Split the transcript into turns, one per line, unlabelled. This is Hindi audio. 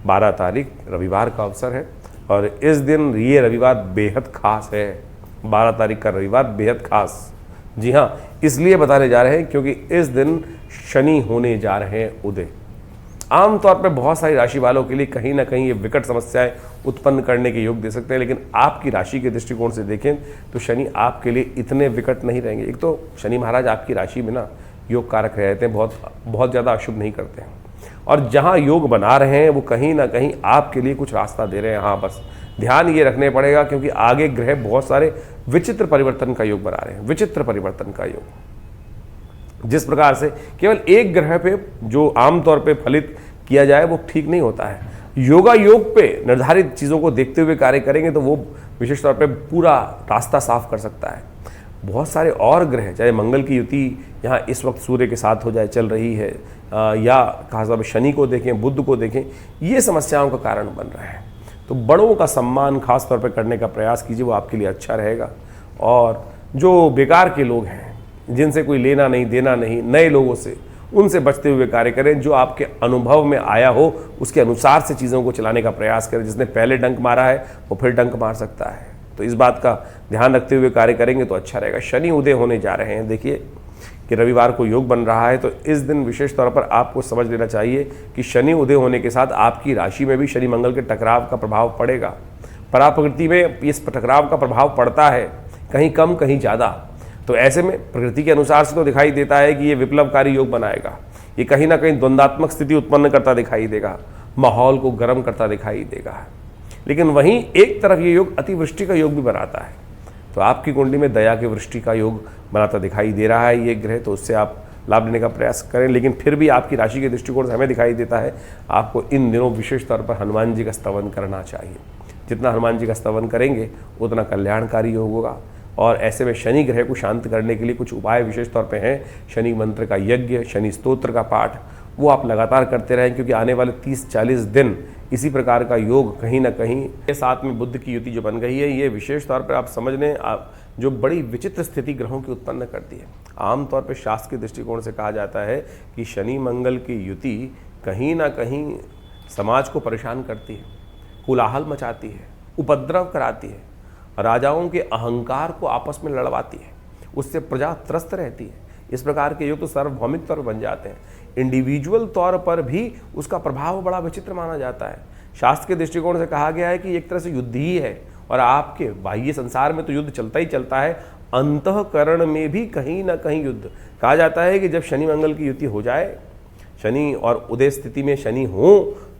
12 तारीख रविवार का अवसर है और इस दिन ये रविवार बेहद खास है। 12 तारीख का रविवार बेहद खास, जी हाँ, इसलिए बताने जा रहे हैं क्योंकि इस दिन शनि होने जा रहे हैं उदय। आमतौर पर बहुत सारी राशि वालों के लिए कहीं ना कहीं ये विकट समस्याएं उत्पन्न करने के योग दे सकते हैं, लेकिन आपकी राशि के दृष्टिकोण से देखें तो शनि आपके लिए इतने विकट नहीं रहेंगे। एक तो शनि महाराज आपकी राशि में ना योग कारक रहते हैं, बहुत ज़्यादा अशुभ नहीं करते हैं, और जहाँ योग बना रहे हैं वो कहीं ना कहीं आपके लिए कुछ रास्ता दे रहे हैं। हाँ, बस ध्यान ये रखने पड़ेगा क्योंकि आगे ग्रह बहुत सारे विचित्र परिवर्तन का योग बना रहे हैं, विचित्र परिवर्तन का योग। जिस प्रकार से केवल एक ग्रह पे जो आमतौर पे फलित किया जाए वो ठीक नहीं होता है। योगा योग पे निर्धारित चीज़ों को देखते हुए कार्य करेंगे तो वो विशेष तौर पे पूरा रास्ता साफ कर सकता है। बहुत सारे और ग्रह, चाहे मंगल की युति यहाँ इस वक्त सूर्य के साथ हो जाए, चल रही है, या खासतौर पर शनि को देखें, बुध को देखें, ये समस्याओं का कारण बन रहे हैं। तो बड़ों का सम्मान खास तौर पर करने का प्रयास कीजिए, वो आपके लिए अच्छा रहेगा। और जो बेकार के लोग हैं, जिनसे कोई लेना नहीं देना नहीं, नए लोगों से, उनसे बचते हुए कार्य करें। जो आपके अनुभव में आया हो उसके अनुसार से चीज़ों को चलाने का प्रयास करें। जिसने पहले डंक मारा है वो फिर डंक मार सकता है, तो इस बात का ध्यान रखते हुए कार्य करेंगे तो अच्छा रहेगा। शनि उदय होने जा रहे हैं, देखिए कि रविवार को योग बन रहा है, तो इस दिन विशेष तौर पर आपको समझ लेना चाहिए कि शनि उदय होने के साथ आपकी राशि में भी शनि मंगल के टकराव का प्रभाव पड़ेगा। पराप्रकृति में इस टकराव का प्रभाव पड़ता है, कहीं कम कहीं ज़्यादा। तो ऐसे में प्रकृति के अनुसार से तो दिखाई देता है कि ये विप्लवकारी योग बनाएगा, ये कहीं ना कहीं द्वंद्वात्मक स्थिति उत्पन्न करता दिखाई देगा, माहौल को गर्म करता दिखाई देगा। लेकिन वहीं एक तरफ ये योग अतिवृष्टि का योग भी बनाता है, तो आपकी कुंडली में दया की वृष्टि का योग बनाता दिखाई दे रहा है ये ग्रह, तो उससे आप लाभ लेने का प्रयास करें। लेकिन फिर भी आपकी राशि के दृष्टिकोण से हमें दिखाई देता है आपको इन दिनों विशेष तौर पर हनुमान जी का स्तवन करना चाहिए। जितना हनुमान जी का स्तवन करेंगे उतना कल्याणकारी योग होगा। और ऐसे में शनि ग्रह को शांत करने के लिए कुछ उपाय विशेष तौर पे हैं। शनि मंत्र का यज्ञ, शनि स्तोत्र का पाठ, वो आप लगातार करते रहें, क्योंकि आने वाले 30-40 दिन इसी प्रकार का योग कहीं ना कहीं साथ में बुध की युति जो बन गई है, ये विशेष तौर पर आप समझ लें जो बड़ी विचित्र स्थिति ग्रहों की उत्पन्न करती है। आमतौर पर शास्त्र के दृष्टिकोण से कहा जाता है कि शनि मंगल की युति कहीं ना कहीं समाज को परेशान करती है, कोलाहल मचाती है, उपद्रव कराती है, राजाओं के अहंकार को आपस में लड़वाती है, उससे प्रजा त्रस्त रहती है। इस प्रकार के योग तो सार्वभौमिक तौर पर बन जाते हैं, इंडिविजुअल तौर पर भी उसका प्रभाव बड़ा विचित्र माना जाता है। शास्त्र के दृष्टिकोण से कहा गया है कि एक तरह से युद्ध ही है, और आपके बाह्य संसार में तो युद्ध चलता ही चलता है, अंतःकरण में भी कहीं ना कहीं युद्ध। कहा जाता है कि जब शनि मंगल की युति हो जाए, शनि और उदय स्थिति में शनि हो,